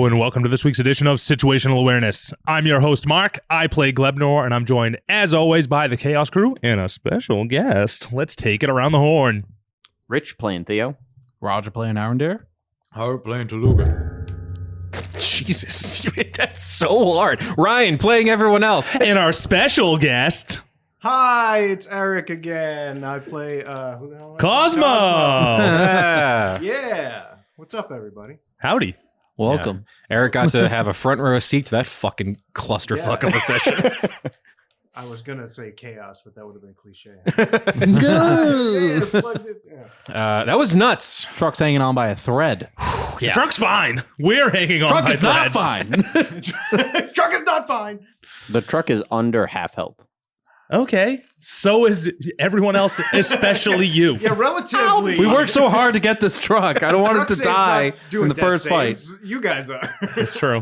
Hello, and welcome to this week's edition of Situational Awareness. I'm your host, Mark. I play Glebnor, and I'm joined, as always, by the Chaos Crew and a special guest. Let's take it around the horn. Rich playing Theo. Roger playing Arendair. Howard playing Toluga. Jesus, that's so hard. Ryan playing everyone else. And our special guest, Hi, it's Eric again. I play, who the hell? Cosmo. Yeah. What's up, everybody? Howdy. Welcome. Eric got to have a front row seat to that fucking clusterfuck of a session. I was going to say chaos, but that would have been cliche. That was nuts. Truck's hanging on by a thread. The truck's fine. We're hanging on Truck by is not threads. fine. Truck is not fine. The truck is under half health. Okay. So is everyone else, especially you. Yeah, relatively. We worked so hard to get this truck. I don't want it to die in the first fight. You guys are. It's true.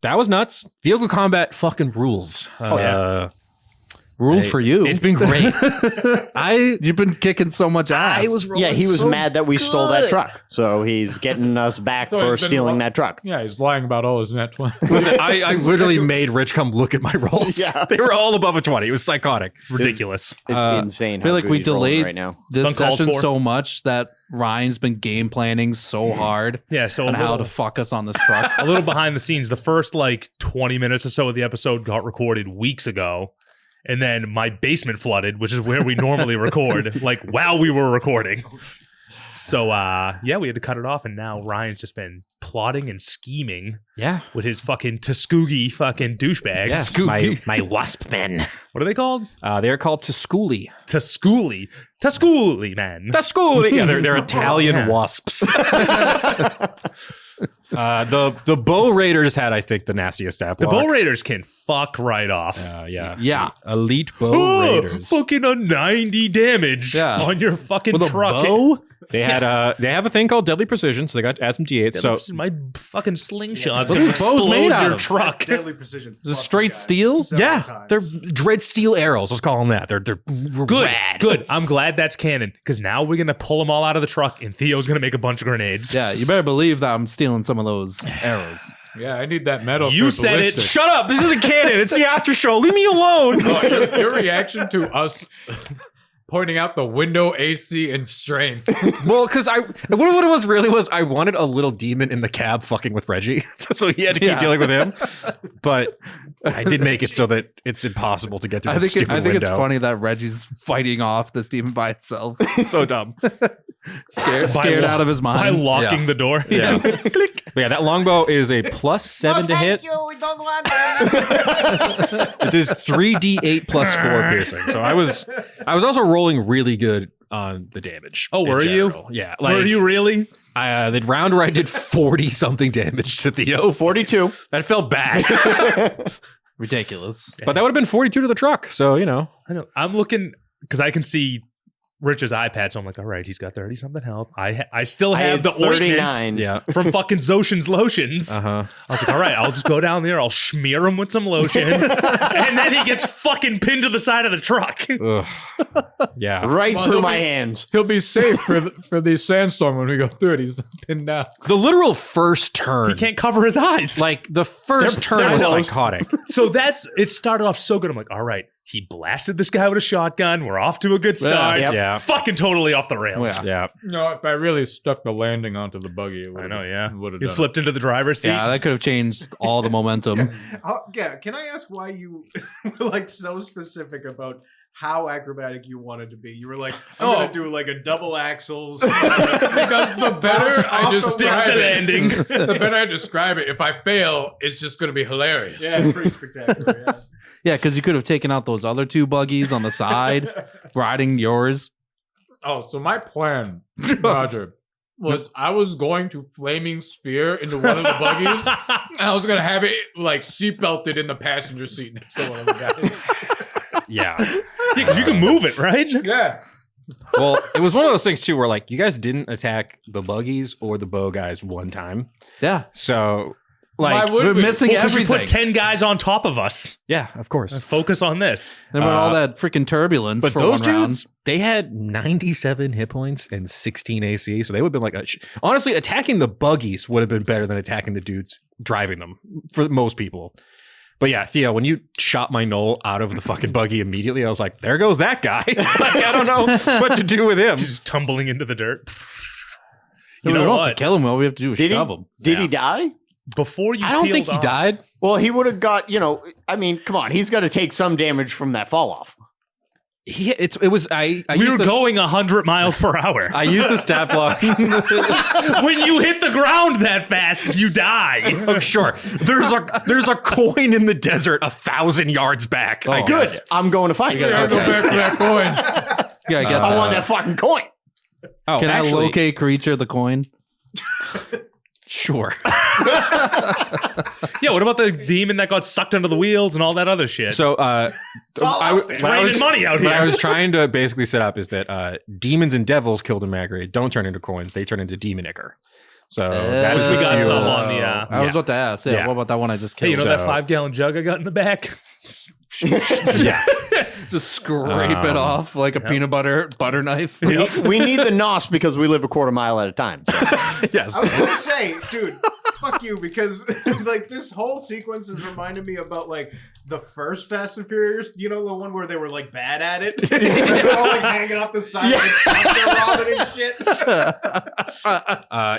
That was nuts. Vehicle combat fucking rules. Rules for you. It's been great. You've been kicking so much ass. Yeah, he was mad that we stole that truck. So he's getting us back So for he's been stealing that truck. Yeah, he's lying about all his net 20. Listen, I literally made Rich come look at my rolls. Yeah. They were all above a 20. It was psychotic. Ridiculous. It's insane I feel how like good we he's rolling delayed right now. this It's uncalled session for. so much that Ryan's been game planning so hard Yeah, so on how little- to fuck us on this truck. a little behind the scenes. The first 20 minutes or so of the episode got recorded weeks ago. And then my basement flooded, which is where we normally record, while we were recording. So, we had to cut it off. And now Ryan's just been plotting and scheming Yeah. with his fucking Tuskegee fucking douchebags. Yes, my wasp men. What are they called? They're called Tusculi. Tuskegee. Tuskegee, man. Tusculi. Yeah, they're Italian Yeah. wasps. The Bow Raiders had, I think, the nastiest stat The block. Bow Raiders can fuck right off. Yeah. Yeah. Elite Bow Oh, Raiders. fucking a 90 damage Yeah. on your fucking With a truck. bow? They had they have a thing called Deadly Precision, so they got to add some D8s. So My fucking slingshot's What gonna are these bows made explode out your of? truck. Deadly precision. The Fuck straight you guys steel? several yeah, times. they're dread steel arrows. Let's call them that. They're Good, rad. good. I'm glad that's canon because now we're gonna pull them all out of the truck and Theo's gonna make a bunch of grenades. Yeah, you better believe that I'm stealing some of those arrows. Yeah, I need that metal. You for said it. ballistic. Shut up! This isn't canon. It's the after show. Leave me alone. Oh, your reaction to us pointing out the window, AC, and strength. Well, because what it was really was I wanted a little demon in the cab fucking with Reggie, so he had to keep dealing with him. But I did make it so that it's impossible to get through I the think stupid it's window. funny that Reggie's fighting off this demon by itself, So dumb. scared out of his mind. By locking the door. Yeah. Click. But yeah, that longbow is a +7 to hit. We don't want that. It is 3d8 plus 4 piercing. So I was also rolling really good on the damage. Oh, in were you? general. Yeah. Were you really? The round where I did 40 something damage to Theo. 42. That felt bad. Ridiculous. But that would have been 42 to the truck. So, I know. I'm looking because I can see Rich's iPad, so I'm like, all right, he's got 30 something health. I still I have had the ointment 39. yeah. from fucking Zoshin's lotions. Uh-huh. I was like, all right, I'll just go down there, I'll smear him with some lotion, and then he gets fucking pinned to the side of the truck. Ugh. Yeah. Right Well, through he'll my be- hands. He'll be safe for the sandstorm when we go through it. He's pinned down. The literal first turn. He can't cover his eyes. Like, the first turn they're was closed. psychotic. So it started off so good. I'm like, all right, he blasted this guy with a shotgun. We're off to a good start. Yep. Yeah. Fucking totally off the rails. Yeah. Yeah. No, if I really stuck the landing onto the buggy, it I know, yeah. would have You done flipped into the driver's seat. Yeah, that could have changed all the momentum. Can I ask why you were so specific about how acrobatic you wanted to be? You were like, I'm gonna do a double axles. because the better I Off the describe the it, landing. the better I describe it. If I fail, it's just going to be hilarious. Yeah, it's pretty spectacular. Yeah. Yeah, because you could have taken out those other two buggies on the side, riding yours. Oh, so my plan, Roger, was I was going to flaming sphere into one of the buggies, and I was going to have it seatbelted in the passenger seat next to one of the guys. Yeah. Because you can move it, right? Yeah. Well, it was one of those things, too, where, you guys didn't attack the buggies or the bow guys one time. Yeah. So Why Like, would We're we? missing Well, 'cause you everything. put 10 guys on top of us. yeah, of course. Focus on this. Then with all that freaking turbulence But for those one round. dudes, they had 97 hit points and 16 AC, so they would have been like honestly, attacking the buggies would have been better than attacking the dudes driving them for most people. But yeah, Theo, when you shot my knoll out of the fucking buggy immediately, I was like, there goes that guy. Like, I don't know what to do with him. He's just tumbling into the dirt. We You know don't have to what? kill him. All we have to do is Did shove he? him. Did he die? Before you I don't think peeled he off- died. Well, he would have got. I mean, come on. He's got to take some damage from that fall off. It was I We used were this- going 100 miles per hour. I used the stat block. When you hit the ground that fast, you die. Oh, sure. There's a coin in the desert 1,000 yards back. I Oh, Good. guess. I'm going to find You it. Gotta go Okay. back to that coin. Yeah, I get I that. want that fucking coin. Oh, Can actually, I locate creature the coin? Sure. Yeah, what about the demon that got sucked under the wheels and all that other shit? So, It's raining money out what I here. was trying to basically set up is that demons and devils killed in Magritte don't turn into coins; they turn into demon ichor. So that is we got the some fuel. on the, I was about to ask. Yeah, Yeah. what about that one I just Hey, killed? you know that So- 5-gallon jug I got in the back? Yeah, just scrape it off like a peanut butter knife. We need the NOS because we live a quarter mile at a time. So. yes. I was gonna say, dude, fuck you, because like this whole sequence is reminding me about like the first Fast and Furious. You know, the one where they were like bad at it. They were all like hanging off the side of the truck, they're robbing and shit.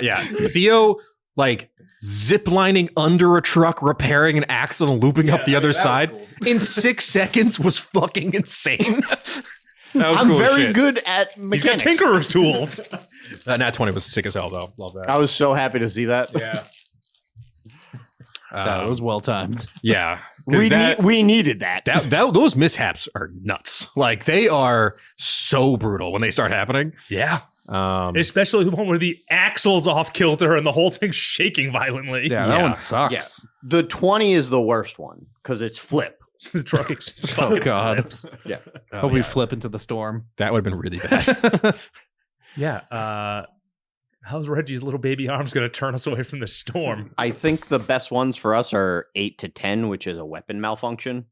Yeah. Theo like ziplining under a truck, repairing an axle, and looping up the other that was side cool. in 6 seconds was fucking insane. That was I'm cool as very shit. good at He's got mechanics. tinkerer's tools. Nat 20 was sick as hell though. Love that. I was so happy to see that. Yeah. That was well timed. Yeah. 'Cause We needed that. those mishaps are nuts. Like they are so brutal when they start happening. Yeah. Um, Especially the one where the axle's off kilter and the whole thing's shaking violently. Yeah, that Yeah. one sucks. Yeah. The 20 is the worst one because it's flip. The truck fucking God. flips. Yeah. Hope we flip into the storm. that would have been really bad. Yeah. How's Reggie's little baby arms going to turn us away from the storm? I think the best ones for us are 8 to 10, which is a weapon malfunction.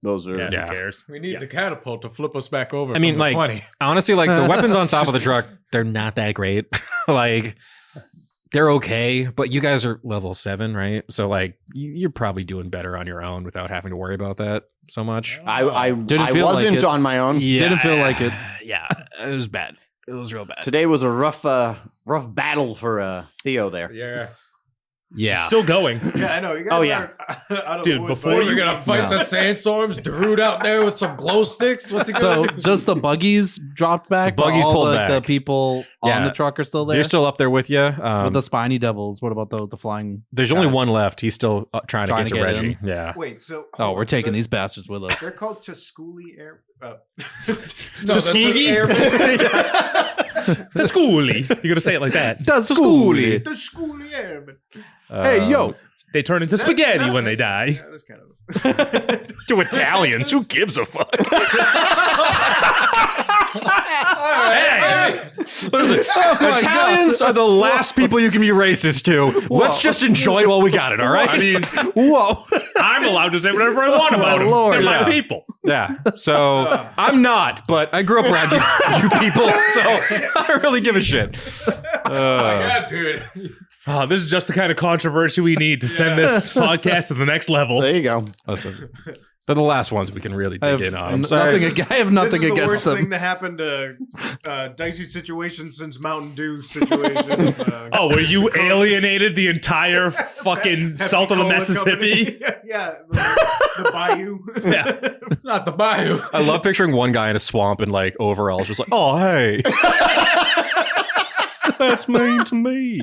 Those are. Yeah, Yeah. who cares? We need the catapult to flip us back over. I mean, from the like 20. honestly, like the weapons on top of the truck, they're not that great. Like they're okay, but you guys are level 7, right? So like you're probably doing better on your own without having to worry about that so much. I Didn't feel like wasn't it. on my own. Didn't feel like it. Yeah, it was bad. It was real bad. Today was a rough battle for Theo there. Yeah. Yeah. Still going. Yeah, I know. You guys Oh, yeah. are out of Dude, the woods, before buddy. We're gonna fight the sandstorms. Darude out there with some glow sticks. What's he So gonna do? just the buggies dropped back. The buggies but all pulled the, back. The people on Yeah. the truck are still there. They're still up there with you. With the spiny devils. What about the flying? There's only guys? one left. He's still trying to Trying get to to get Reggie. in. Yeah. Wait, so Oh, we're taking these bastards with us. They're called Tuskegee Air. No, Tuskegee? The schoolie. You're going to say it like that. That's schoolie. The Tuskegee Airmen. Hey yo, They turn into spaghetti when they die. Yeah, that's kind of. To Italians, who gives a fuck? Hey! Italians are the last people you can be racist to. Let's just enjoy it while we got it, all right? I mean, whoa. I'm allowed to say whatever I want about them. Lord. They're my Yeah. people. Yeah. So I'm not, but I grew up around you people, so I don't really give a shit. Yeah, dude. Oh, this is just the kind of controversy we need to send this podcast to the next level. There you go. Listen, they're the last ones we can really I dig have in on. I'm sorry. I have nothing This is the against worst thing them. that happened to Dicey situation since Mountain Dew situation. Oh, where you alienated the entire fucking south of the Pepsi-Cola Mississippi? company. Yeah, the Bayou. Yeah. Not the bayou. I love picturing one guy in a swamp in like overalls, just like, oh hey, that's mean to me.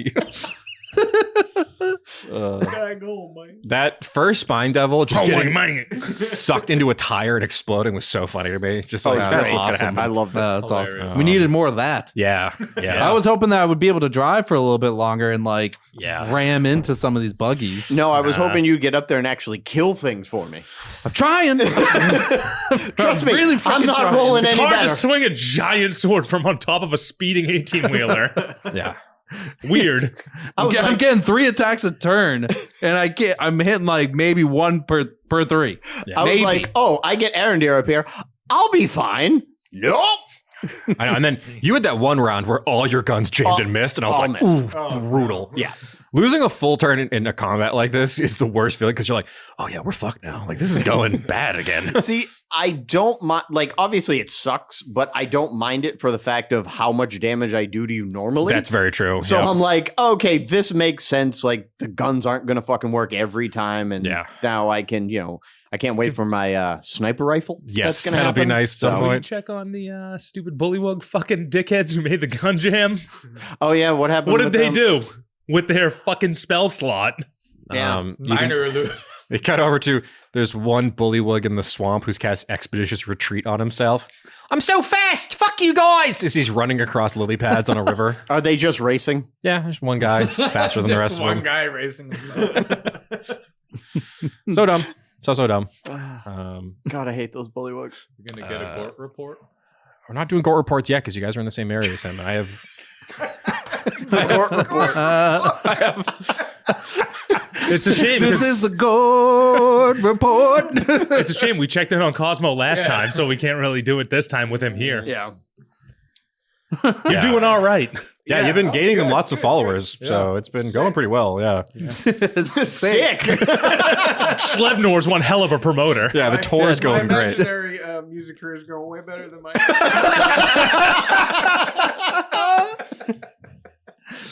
Daggone, man. That first spine devil just Oh, getting man. sucked into a tire and exploding was so funny to me. Just Oh, like yeah, that's that's what's awesome. gonna I happen. love that. That's awesome. Hilarious. We needed more of that. Yeah, yeah, I was hoping that I would be able to drive for a little bit longer and like yeah. ram into some of these buggies. No, I was hoping you'd get up there and actually kill things for me. I'm trying. Trust me, really I'm freaking not trying. rolling It's any hard better. to swing a giant sword from on top of a speeding 18-wheeler. Yeah. Weird. I'm getting 3 attacks a turn, and I'm hitting like maybe 1 per 3. I was like, oh, I get Arendir up here. I'll be fine. Nope. I know. And then you had that one round where all your guns jammed and missed, and I was like, missed. ooh, brutal. Yeah. Losing a full turn in a combat like this is the worst feeling because you're like, oh yeah, we're fucked now. Like this is going bad again. See, I don't mind. Like, obviously, it sucks, but I don't mind it for the fact of how much damage I do to you normally. That's very true. So yeah. I'm like, okay, this makes sense. Like, the guns aren't gonna fucking work every time, and now I can, I can't wait for my sniper rifle. Yes, that's gonna that'll be happen. nice at some Can we point. check on the stupid bullywug fucking dickheads who made the gun jam? Oh yeah, what happened? What with did they them? do with their fucking spell slot? Yeah. You Minor alert. It cut over to there's one bullywug in the swamp who's cast Expeditious Retreat on himself. I'm so fast! Fuck you guys! As he's running across lily pads on a river. Are they just racing? Yeah, there's one guy faster than the rest of One them. guy racing himself. So dumb. So dumb. God, I hate those bullywugs. You're gonna get a court report. We're not doing Gort reports yet because you guys are in the same area as him. I have. It's a shame. This is the Gort report. It's a shame we checked in on Cosmo last time, so we can't really do it this time with him here. Yeah. You're doing all right. Yeah, you've been gaining them lots of followers, so it's been going pretty well. Yeah. Sick. Schlebnor's one hell of a promoter. Yeah, the tour's going my great. imaginary music career is going way better than my.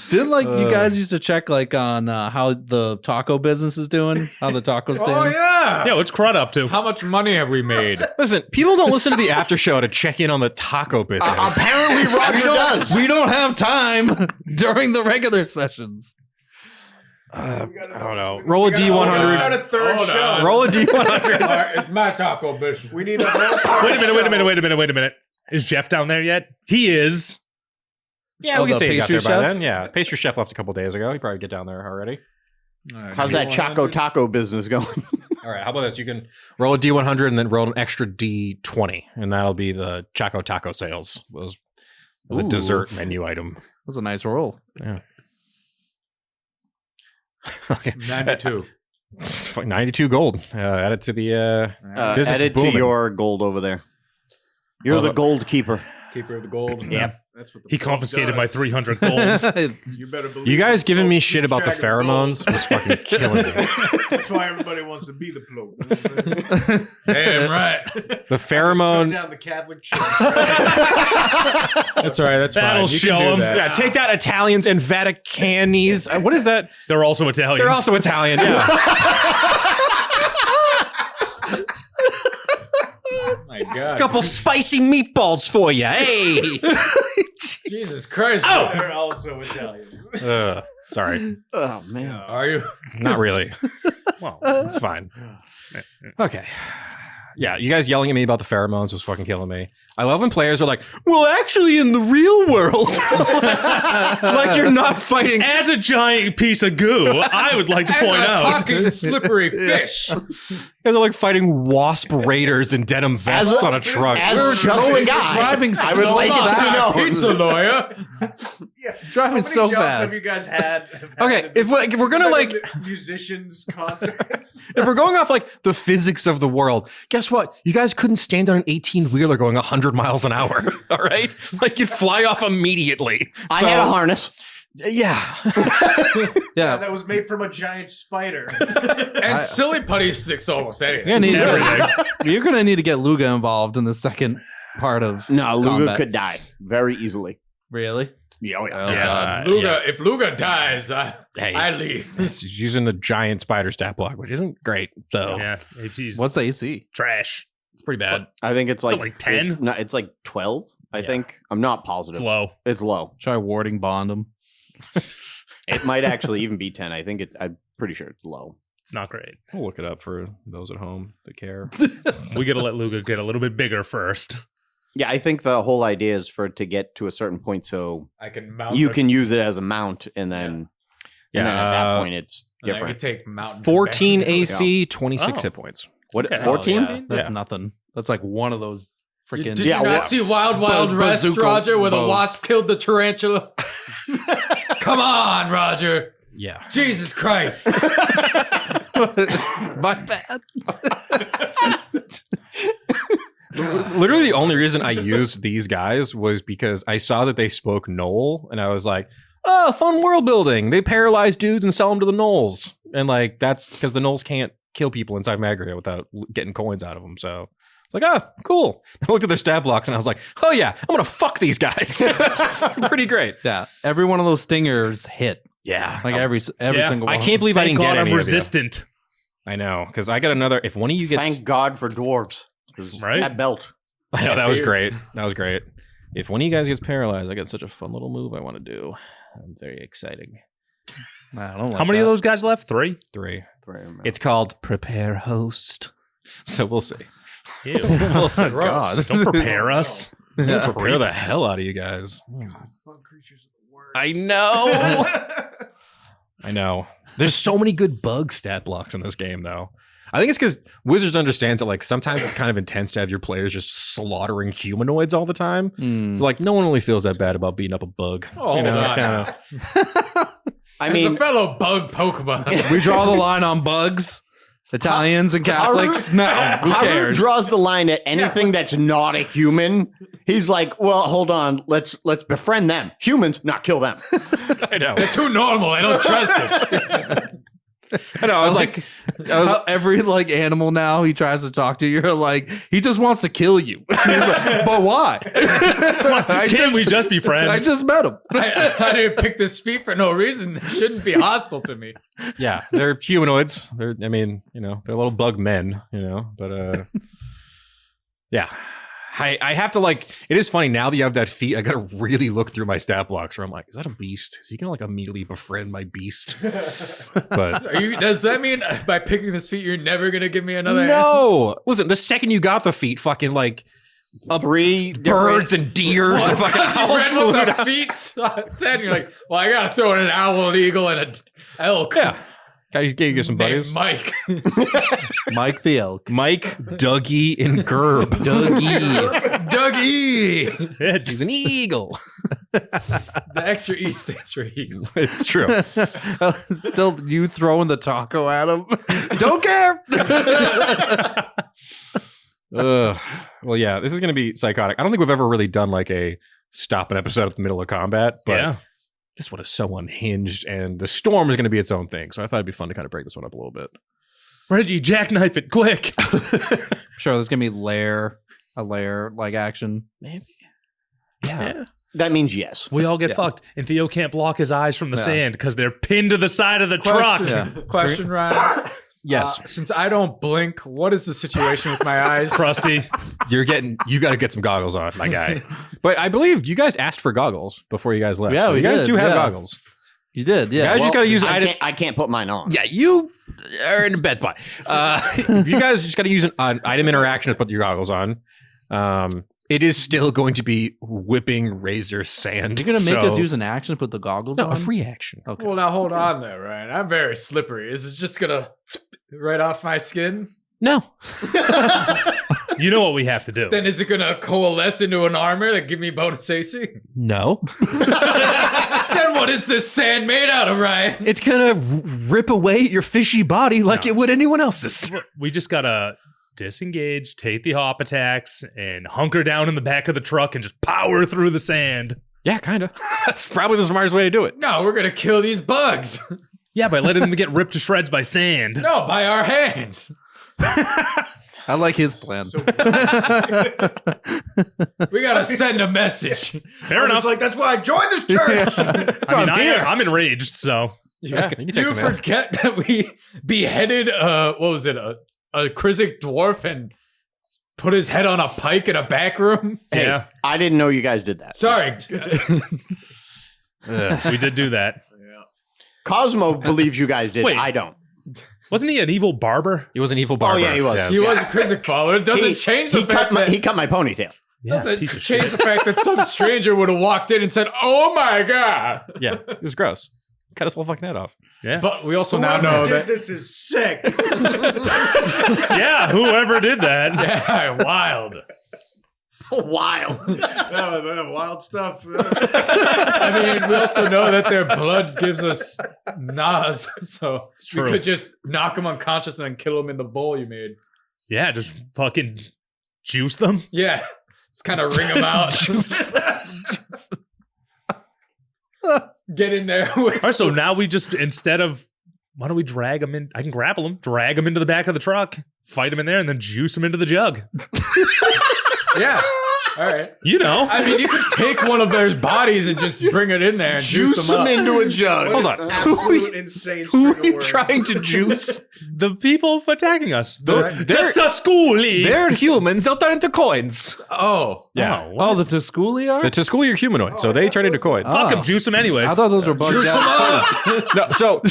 Didn't you guys used to check on how the taco business is doing? How the tacos doing? Oh yeah. Yeah, what's Crud up to? How much money have we made? Listen, people don't listen to the after show to check in on the taco business. Apparently, Roger does. We don't have time during the regular sessions. I don't know. Roll a Start D100. a third Hold show. on. Roll a All D100. right, it's my taco business. We need a whole Wait a minute. Is Jeff down there yet? He is. Yeah, Oh, we can the say he got there pastry by chef? then. Yeah, pastry chef left a couple days ago. He probably get down there already. How's that Choco Taco business going? All right, how about this? You can roll a D100 and then roll an extra D20, and that'll be the Choco Taco sales. Was a Ooh. dessert menu item. That's a nice roll. Yeah. 92. 92 gold. Add it to the business Add it booming. to your gold over there. You're the gold keeper. Keeper of the gold. Yep. That's what the He Pope confiscated does. my 300 gold. You better believe. You guys the giving Pope me keeps shit about the track of gold. pheromones was fucking killing me. That's why everybody wants to be the Pope. Damn right. The Shut pheromone. down the Catholic Church. That's all right. That's That'll fine. You show can do him. that. Yeah, take that, Italians and Vaticanese. What is that? They're also Italians. They're also Italian. Yeah. My God. Couple spicy meatballs for you. Hey. Jesus Christ. They're also Italians. Sorry. Oh man. Are you? Not really. Well, It's fine. Okay. Yeah, you guys yelling at me about the pheromones was fucking killing me. I love when players are like, well, actually, in the real world, like you're not fighting. as a giant piece of goo, I would like to As point a out. talking slippery fish. You guys are like fighting wasp raiders in denim vests on a truck. As just a guy, driving I would so like it to be fast. known. Pizza lawyer. Yeah. Driving How many so jobs fast. have you guys had? Okay, if we're gonna like, musicians concerts. if we're going off like the physics of the world, guess what? You guys couldn't stand on an 18-wheeler going 100 miles an hour. All right, like you'd fly off immediately. I So- had a harness. Yeah. Yeah. That was made from a giant spider. And silly putty sticks almost anything. You're gonna need to get Luga involved in the second part of No, Luga combat. could die very easily. Really? Yeah, Oh, Yeah. God. Luga, if Luga dies, Hey. I leave. He's using the giant spider stat block, which isn't great. So Yeah, he's What's the AC? trash. it's pretty bad. I think it's Is it like like 10? It's, no, it's like 12. I think. I'm not positive. It's low. It's low. Try warding bond him. It might actually even be 10. I think it's. I'm pretty sure it's low. It's not great. We'll look it up for those at home that care. We got to let Luga get a little bit bigger first. Yeah, I think the whole idea is for it to get to a certain point, so I can mount. you the- can use it as a mount, and then Yeah, and then at that point it's and I can different. take mountain. 14 back. AC, 26 Oh. hit points. What? Okay. 14? Oh, yeah. That's Yeah. nothing. That's like one of those freaking. Yeah, Did you not what- see Wild Wild West, bazooka Roger, where the bows. wasp killed the tarantula? Come on, Roger. Yeah. Jesus Christ. My bad. Literally the only reason I used these guys was because I saw that they spoke Knoll, and I was like, oh, fun world building. They paralyze dudes and sell them to the Knolls. And like, that's because the Knolls can't kill people inside Magria without getting coins out of them. So it's like, oh, cool. I looked at their stat blocks and I was like, oh yeah, I'm going to fuck these guys. Pretty great. Yeah. Every one of those stingers hit. Yeah. Like every single one. I can't believe I Thank didn't God get any I'm of you. resistant. I know, because I got another. If one of you gets, Thank God for dwarves. Right? That belt. I know that was great. That was great. If one of you guys gets paralyzed, I got such a fun little move I want to do. I'm very exciting. Nah, I don't like How many that. of those guys left? 3? 3. It's called Prepare Host. So we'll see. Ew. We'll see. God. Don't prepare us. We'll prepare the hell out of you guys. Bug creatures are the worst. I know. I know. There's so many good bug stat blocks in this game, though. I think it's because Wizards understands that like sometimes it's kind of intense to have your players just slaughtering humanoids all the time. So like no one really feels that bad about beating up a bug. Oh, you know, God. it's kind of I As mean, a fellow bug Pokemon. We draw the line on bugs, Italians, and Catholics. No, who Haru cares? draws the line at anything that's not a human. He's like, well, hold on, let's befriend them. Humans, not kill them. I know. They're too normal. I don't trust it. I know. I was like, How every like animal now he tries to talk to, you're like, he just wants to kill you. He's like, but why? Can't we just be friends? I just met him. I didn't pick this feat for no reason. They shouldn't be hostile to me. yeah, they're humanoids. I mean, you know, they're little bug men, you know, but yeah. I have to like, it is funny now that you have that feat, I gotta really look through my stat blocks where I'm like, is that a beast? Is he gonna like immediately befriend my beast? But Does that mean by picking this feat, you're never going to give me another no. Listen, the second you got the feat, fucking like 3 birds and deers and fucking owls flew Look out. at feet said, you're like, well, I got to throw in an owl, an eagle, and an elk. Yeah. Gotta get some buddies. Named Mike. Mike the elk. Mike, Dougie, and Gerb. Dougie. Dougie. He's an eagle. The extra E stands for eagle. It's true. Still you throwing the taco at him. Don't care. Well, yeah, this is going to be psychotic. I don't think we've ever really done like a stop an episode at the middle of combat, but Yeah. this one is so unhinged, and the storm is going to be its own thing. So I thought it'd be fun to kind of break this one up a little bit. Reggie, jackknife it, quick. Sure, there's gonna be a lair like action. Yeah. That means yes. We all get Yeah. fucked. And Theo can't block his eyes from the Yeah. sand because they're pinned to the side of the truck. Question, Ryan. Yes, Since I don't blink, what is the situation with my eyes? Crusty. you got to get some goggles on, my guy. But I believe you guys asked for goggles before you guys left. Yeah, so we you guys did, do have yeah. goggles. You did, yeah. You guys just got to use an item. I can't put mine on. Yeah, you are in a bad spot. You guys just got to use an item interaction to put your goggles on. It is still going to be whipping razor sand. You're gonna make us use an action to put the goggles on? a free action. Okay. Well, now hold on there, Ryan. I'm very slippery. Is it just going to right off my skin? No. You know what we have to do. Then is it going to coalesce into an armor that give me bonus AC? No. Then what is this sand made out of, Ryan? It's going to rip away your fishy body like it would anyone else's. We just gotta disengage, take the hop attacks, and hunker down in the back of the truck and just power through the sand. Yeah, kind of. That's probably the smartest way to do it. No, we're going to kill these bugs. Yeah, by letting them get ripped to shreds by sand. No, by our hands. I like his plan. We got to send a message. Fair enough. Like, that's why I joined this church. I mean, I'm enraged, so. Yeah, Do you forget that we beheaded, what was it, a Krizik dwarf and put his head on a pike in a back room? Hey, Yeah. I didn't know you guys did that. Sorry. We did do that. Cosmo believes you guys did. Wait. I don't. Wasn't he an evil barber? He was an evil barber. Oh, yeah, he was. Yes. He was a Krizik follower. It doesn't change the fact that he cut my ponytail. doesn't piece of change shit. the fact that some stranger would have walked in and said, "Oh my god!" Yeah, it was gross. Cut his whole fucking head off. Yeah. But we also now Whoever know did that this is sick. Yeah, whoever did that. yeah, wild. Wild. Wild stuff. I mean, we also know that their blood gives us nas, so we true. could just knock them unconscious and then kill them in the bowl you made. Yeah, just fucking juice them. Yeah, just kind of wring them out. Get in there. All right, so now we just, instead of, why don't we drag them in? I can grapple them, drag them into the back of the truck, fight them in there, and then juice them into the jug. Yeah. All right. You know. I mean, you could take one of their bodies and just bring it in there and juice them up. into a jug. Hold on. Absolute insane. Who string are of you words. trying to juice? The people attacking us. They're- That's the schoolie. They're humans. They'll turn into coins. Oh. Yeah. Oh, what? Oh, the Tusculi are? The Tusculi are humanoids, so they turn into coins. Fuck them, juice them anyways. I thought those were bugs. No, so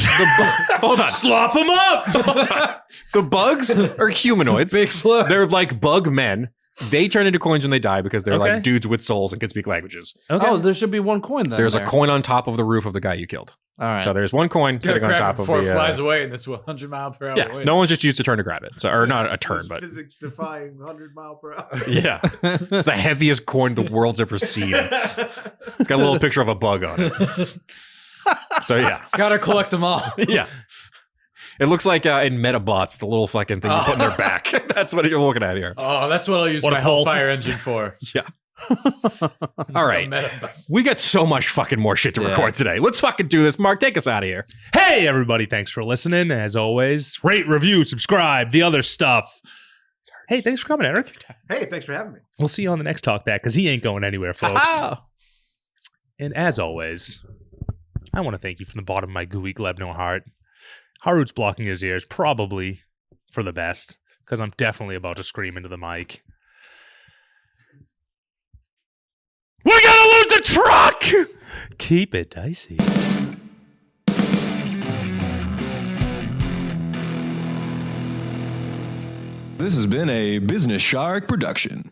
hold on. Slop them up. The bugs are humanoids. Big slur. They're like bug men. They turn into coins when they die because they're Okay. like dudes with souls and can speak languages. Okay. Oh, there should be one coin then. There's there. a coin on top of the roof of the guy you killed. All right. So there's one coin Gotta sitting on grab top it of before the. it flies away in this 100 mile per hour Yeah, wind. no one's just used a turn to grab it. So, or not a turn, but Physics defying 100 mile per hour. yeah, it's the heaviest coin the world's ever seen. It's got a little picture of a bug on it. So yeah, Gotta collect them all. yeah. It looks like in Metabots, the little fucking thing you put in their back. That's what you're looking at here. Oh, that's what I'll use What a my pull. Hellfire engine for. Yeah. All right. The We got so much fucking more shit to record today. Let's fucking do this. Mark, take us out of here. Hey, everybody. Thanks for listening. As always, rate, review, subscribe, the other stuff. Hey, thanks for coming, Eric. Hey, thanks for having me. We'll see you on the next talk back because he ain't going anywhere, folks. And as always, I want to thank you from the bottom of my gooey glebno heart. Harut's blocking his ears, probably for the best, because I'm definitely about to scream into the mic. We're gonna lose the truck! Keep it dicey. This has been a Business Shark production.